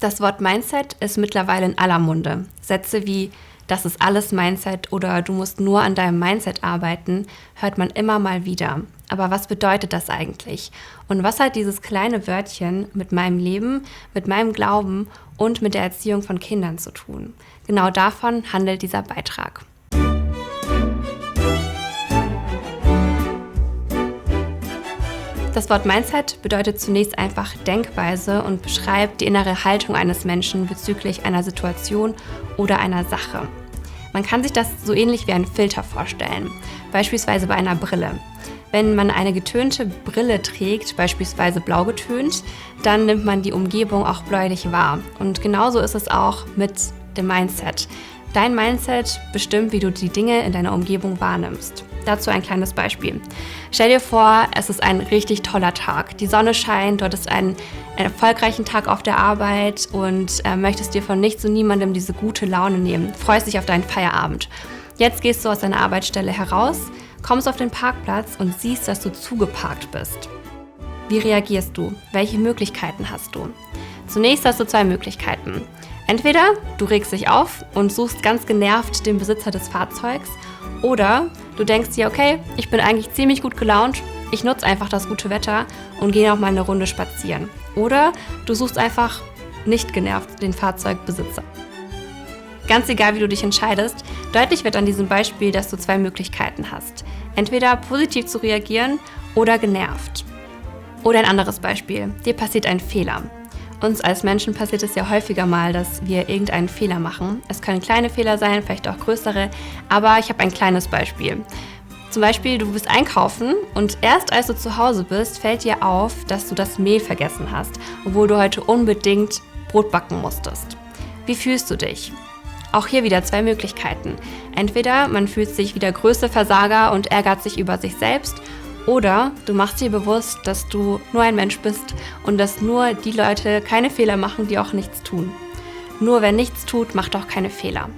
Das Wort Mindset ist mittlerweile in aller Munde. Sätze wie „das ist alles Mindset" oder „du musst nur an deinem Mindset arbeiten" hört man immer mal wieder. Aber was bedeutet das eigentlich? Und was hat dieses kleine Wörtchen mit meinem Leben, mit meinem Glauben und mit der Erziehung von Kindern zu tun? Genau davon handelt dieser Beitrag. Das Wort Mindset bedeutet zunächst einfach Denkweise und beschreibt die innere Haltung eines Menschen bezüglich einer Situation oder einer Sache. Man kann sich das so ähnlich wie einen Filter vorstellen, beispielsweise bei einer Brille. Wenn man eine getönte Brille trägt, beispielsweise blau getönt, dann nimmt man die Umgebung auch bläulich wahr. Und genauso ist es auch mit dem Mindset. Dein Mindset bestimmt, wie du die Dinge in deiner Umgebung wahrnimmst. Dazu ein kleines Beispiel. Stell dir vor, es ist ein richtig toller Tag. Die Sonne scheint, dort ist ein erfolgreichen Tag auf der Arbeit und möchtest dir von nichts und niemandem diese gute Laune nehmen. Freust dich auf deinen Feierabend. Jetzt gehst du aus deiner Arbeitsstelle heraus, kommst auf den Parkplatz und siehst, dass du zugeparkt bist. Wie reagierst du? Welche Möglichkeiten hast du? Zunächst hast du zwei Möglichkeiten. Entweder du regst dich auf und suchst ganz genervt den Besitzer des Fahrzeugs, oder du denkst dir, okay, ich bin eigentlich ziemlich gut gelaunt, ich nutze einfach das gute Wetter und gehe noch mal eine Runde spazieren. Oder du suchst einfach nicht genervt den Fahrzeugbesitzer. Ganz egal, wie du dich entscheidest, deutlich wird an diesem Beispiel, dass du zwei Möglichkeiten hast. Entweder positiv zu reagieren oder genervt. Oder ein anderes Beispiel, dir passiert ein Fehler. Uns als Menschen passiert es ja häufiger mal, dass wir irgendeinen Fehler machen. Es können kleine Fehler sein, vielleicht auch größere, aber ich habe ein kleines Beispiel. Zum Beispiel, du bist einkaufen und erst als du zu Hause bist, fällt dir auf, dass du das Mehl vergessen hast, obwohl du heute unbedingt Brot backen musstest. Wie fühlst du dich? Auch hier wieder zwei Möglichkeiten. Entweder man fühlt sich wie der größte Versager und ärgert sich über sich selbst, oder du machst dir bewusst, dass du nur ein Mensch bist und dass nur die Leute keine Fehler machen, die auch nichts tun. Nur wer nichts tut, macht auch keine Fehler.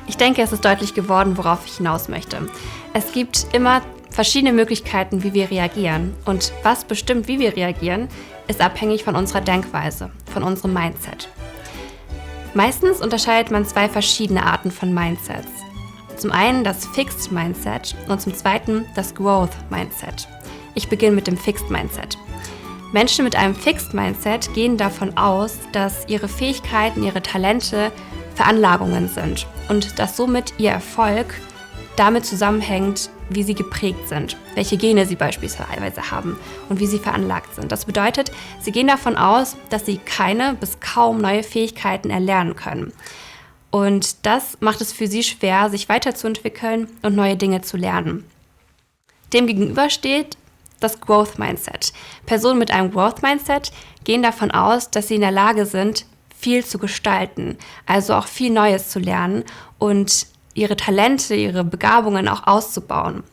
Ich denke, es ist deutlich geworden, worauf ich hinaus möchte. Es gibt immer verschiedene Möglichkeiten, wie wir reagieren. Und was bestimmt, wie wir reagieren, ist abhängig von unserer Denkweise, von unserem Mindset. Meistens unterscheidet man zwei verschiedene Arten von Mindsets. Zum einen das Fixed Mindset und zum zweiten das Growth Mindset. Ich beginne mit dem Fixed Mindset. Menschen mit einem Fixed Mindset gehen davon aus, dass ihre Fähigkeiten, ihre Talente Veranlagungen sind und dass somit ihr Erfolg damit zusammenhängt, wie sie geprägt sind, welche Gene sie beispielsweise haben und wie sie veranlagt sind. Das bedeutet, sie gehen davon aus, dass sie keine bis kaum neue Fähigkeiten erlernen können. Und das macht es für sie schwer, sich weiterzuentwickeln und neue Dinge zu lernen. Demgegenüber steht das Growth Mindset. Personen mit einem Growth Mindset gehen davon aus, dass sie in der Lage sind, viel zu gestalten, also auch viel Neues zu lernen und ihre Talente, ihre Begabungen auch auszubauen.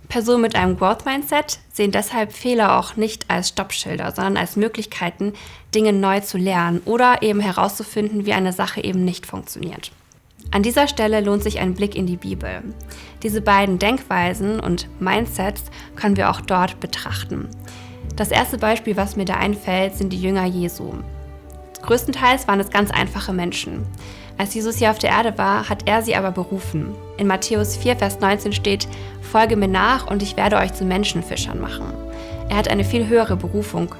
Personen mit einem Growth Mindset sehen deshalb Fehler auch nicht als Stoppschilder, sondern als Möglichkeiten, Dinge neu zu lernen oder eben herauszufinden, wie eine Sache eben nicht funktioniert. An dieser Stelle lohnt sich ein Blick in die Bibel. Diese beiden Denkweisen und Mindsets können wir auch dort betrachten. Das erste Beispiel, was mir da einfällt, sind die Jünger Jesu. Größtenteils waren es ganz einfache Menschen. Als Jesus hier auf der Erde war, hat er sie aber berufen. In Matthäus 4, Vers 19 steht: „Folge mir nach und ich werde euch zu Menschenfischern machen." Er hat eine viel höhere Berufung,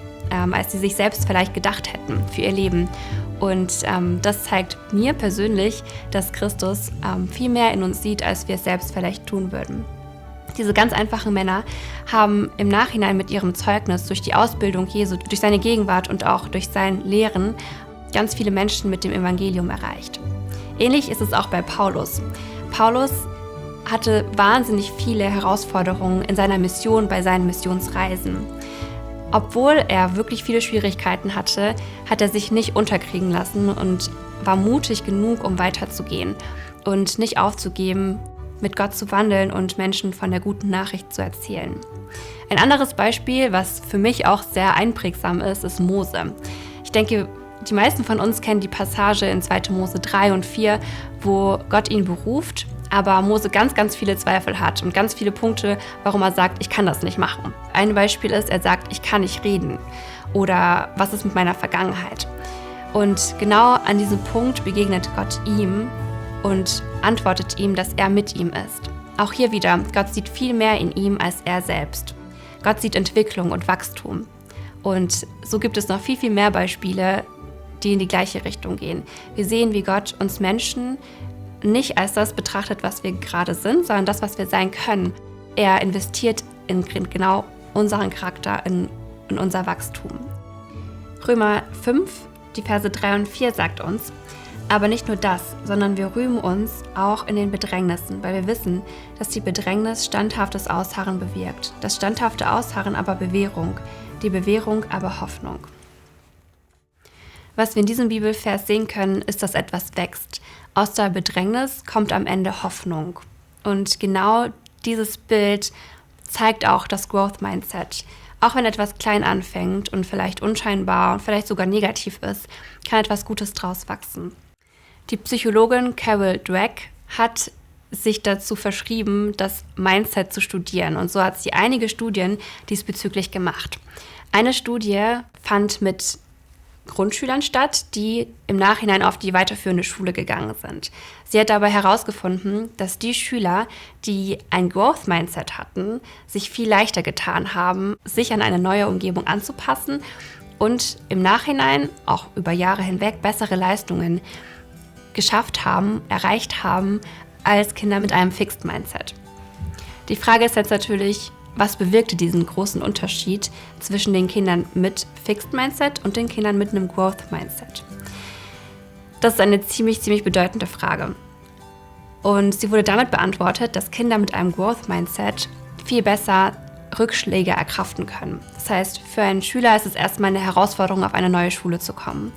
als sie sich selbst vielleicht gedacht hätten für ihr Leben. Und das zeigt mir persönlich, dass Christus viel mehr in uns sieht, als wir es selbst vielleicht tun würden. Diese ganz einfachen Männer haben im Nachhinein mit ihrem Zeugnis durch die Ausbildung Jesu, durch seine Gegenwart und auch durch sein Lehren ganz viele Menschen mit dem Evangelium erreicht. Ähnlich ist es auch bei Paulus. Paulus hatte wahnsinnig viele Herausforderungen in seiner Mission, bei seinen Missionsreisen. Obwohl er wirklich viele Schwierigkeiten hatte, hat er sich nicht unterkriegen lassen und war mutig genug, um weiterzugehen und nicht aufzugeben, mit Gott zu wandeln und Menschen von der guten Nachricht zu erzählen. Ein anderes Beispiel, was für mich auch sehr einprägsam ist, ist Mose. Ich denke, die meisten von uns kennen die Passage in 2. Mose 3 und 4, wo Gott ihn beruft, aber Mose ganz, ganz viele Zweifel hat und ganz viele Punkte, warum er sagt, ich kann das nicht machen. Ein Beispiel ist, er sagt, ich kann nicht reden oder was ist mit meiner Vergangenheit. Und genau an diesem Punkt begegnet Gott ihm und antwortet ihm, dass er mit ihm ist. Auch hier wieder, Gott sieht viel mehr in ihm als er selbst. Gott sieht Entwicklung und Wachstum. Und so gibt es noch viel, viel mehr Beispiele, die in die gleiche Richtung gehen. Wir sehen, wie Gott uns Menschen nicht als das betrachtet, was wir gerade sind, sondern das, was wir sein können. Er investiert in genau unseren Charakter, in unser Wachstum. Römer 5, die Verse 3 und 4 sagt uns, aber nicht nur das, sondern wir rühmen uns auch in den Bedrängnissen, weil wir wissen, dass die Bedrängnis standhaftes Ausharren bewirkt. Das standhafte Ausharren aber Bewährung, die Bewährung aber Hoffnung. Was wir in diesem Bibelvers sehen können, ist, dass etwas wächst. Aus der Bedrängnis kommt am Ende Hoffnung. Und genau dieses Bild zeigt auch das Growth Mindset. Auch wenn etwas klein anfängt und vielleicht unscheinbar und vielleicht sogar negativ ist, kann etwas Gutes draus wachsen. Die Psychologin Carol Dweck hat sich dazu verschrieben, das Mindset zu studieren. Und so hat sie einige Studien diesbezüglich gemacht. Eine Studie fand mit Grundschülern statt, die im Nachhinein auf die weiterführende Schule gegangen sind. Sie hat dabei herausgefunden, dass die Schüler, die ein Growth Mindset hatten, sich viel leichter getan haben, sich an eine neue Umgebung anzupassen und im Nachhinein, auch über Jahre hinweg, bessere Leistungen geschafft haben, erreicht haben, als Kinder mit einem Fixed Mindset. Die Frage ist jetzt natürlich, was bewirkte diesen großen Unterschied zwischen den Kindern mit Fixed Mindset und den Kindern mit einem Growth Mindset? Das ist eine ziemlich bedeutende Frage. Und sie wurde damit beantwortet, dass Kinder mit einem Growth Mindset viel besser Rückschläge erkraften können. Das heißt, für einen Schüler ist es erstmal eine Herausforderung, auf eine neue Schule zu kommen.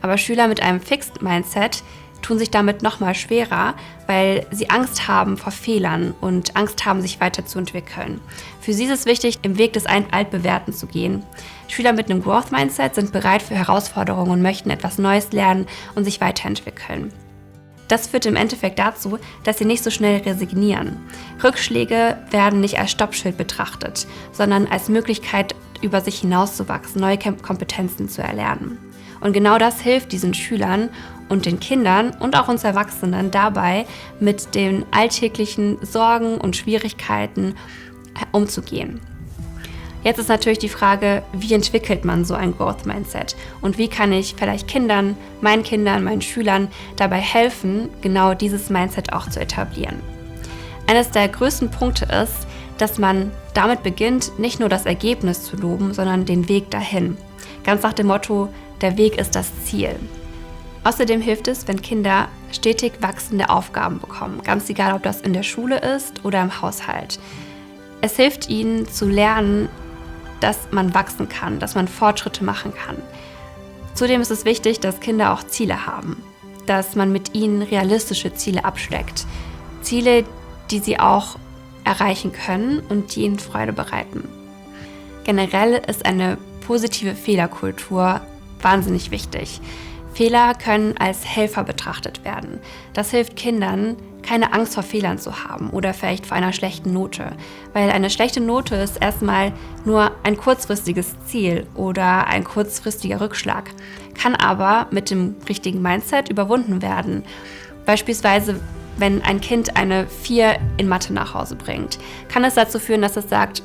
Aber Schüler mit einem Fixed Mindset tun sich damit nochmal schwerer, weil sie Angst haben vor Fehlern und Angst haben, sich weiterzuentwickeln. Für sie ist es wichtig, im Weg des Altbewährten zu gehen. Schüler mit einem Growth Mindset sind bereit für Herausforderungen und möchten etwas Neues lernen und sich weiterentwickeln. Das führt im Endeffekt dazu, dass sie nicht so schnell resignieren. Rückschläge werden nicht als Stoppschild betrachtet, sondern als Möglichkeit, über sich hinauszuwachsen, neue Kompetenzen zu erlernen. Und genau das hilft diesen Schülern und den Kindern und auch uns Erwachsenen dabei, mit den alltäglichen Sorgen und Schwierigkeiten umzugehen. Jetzt ist natürlich die Frage, wie entwickelt man so ein Growth Mindset und wie kann ich vielleicht meinen Schülern dabei helfen, genau dieses Mindset auch zu etablieren. Eines der größten Punkte ist, dass man damit beginnt, nicht nur das Ergebnis zu loben, sondern den Weg dahin. Ganz nach dem Motto, der Weg ist das Ziel. Außerdem hilft es, wenn Kinder stetig wachsende Aufgaben bekommen, ganz egal, ob das in der Schule ist oder im Haushalt. Es hilft ihnen zu lernen, dass man wachsen kann, dass man Fortschritte machen kann. Zudem ist es wichtig, dass Kinder auch Ziele haben, dass man mit ihnen realistische Ziele absteckt. Ziele, die sie auch erreichen können und die ihnen Freude bereiten. Generell ist eine positive Fehlerkultur wahnsinnig wichtig. Fehler können als Helfer betrachtet werden. Das hilft Kindern, keine Angst vor Fehlern zu haben oder vielleicht vor einer schlechten Note. Weil eine schlechte Note ist erstmal nur ein kurzfristiges Ziel oder ein kurzfristiger Rückschlag, kann aber mit dem richtigen Mindset überwunden werden. Beispielsweise, wenn ein Kind eine 4 in Mathe nach Hause bringt, kann es dazu führen, dass es sagt,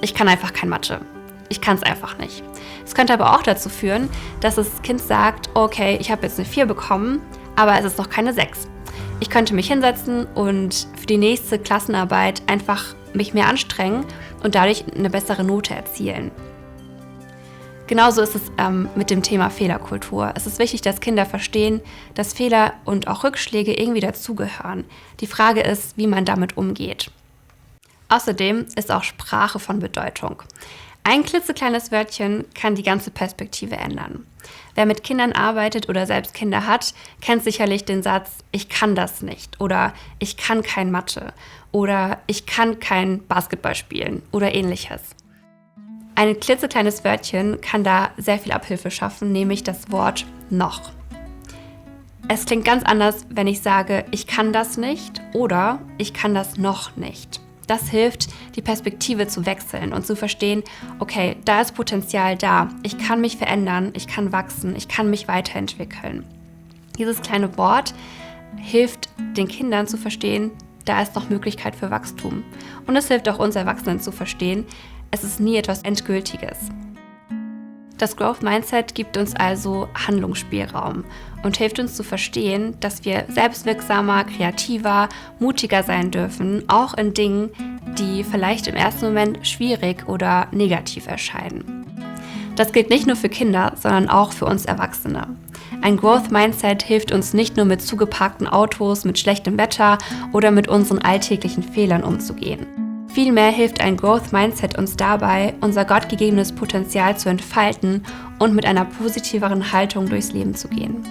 ich kann einfach kein Mathe. Ich kann es einfach nicht. Es könnte aber auch dazu führen, dass das Kind sagt, okay, ich habe jetzt eine 4 bekommen, aber es ist noch keine 6. Ich könnte mich hinsetzen und für die nächste Klassenarbeit einfach mich mehr anstrengen und dadurch eine bessere Note erzielen. Genauso ist es mit dem Thema Fehlerkultur. Es ist wichtig, dass Kinder verstehen, dass Fehler und auch Rückschläge irgendwie dazugehören. Die Frage ist, wie man damit umgeht. Außerdem ist auch Sprache von Bedeutung. Ein klitzekleines Wörtchen kann die ganze Perspektive ändern. Wer mit Kindern arbeitet oder selbst Kinder hat, kennt sicherlich den Satz, ich kann das nicht oder ich kann kein Mathe oder ich kann kein Basketball spielen oder ähnliches. Ein klitzekleines Wörtchen kann da sehr viel Abhilfe schaffen, nämlich das Wort noch. Es klingt ganz anders, wenn ich sage, ich kann das nicht oder ich kann das noch nicht. Das hilft, die Perspektive zu wechseln und zu verstehen, okay, da ist Potenzial da, ich kann mich verändern, ich kann wachsen, ich kann mich weiterentwickeln. Dieses kleine Wort hilft den Kindern zu verstehen, da ist noch Möglichkeit für Wachstum. Und es hilft auch uns Erwachsenen zu verstehen, es ist nie etwas Endgültiges. Das Growth Mindset gibt uns also Handlungsspielraum und hilft uns zu verstehen, dass wir selbstwirksamer, kreativer, mutiger sein dürfen, auch in Dingen, die vielleicht im ersten Moment schwierig oder negativ erscheinen. Das gilt nicht nur für Kinder, sondern auch für uns Erwachsene. Ein Growth Mindset hilft uns nicht nur mit zugeparkten Autos, mit schlechtem Wetter oder mit unseren alltäglichen Fehlern umzugehen. Vielmehr hilft ein Growth Mindset uns dabei, unser gottgegebenes Potenzial zu entfalten und mit einer positiveren Haltung durchs Leben zu gehen.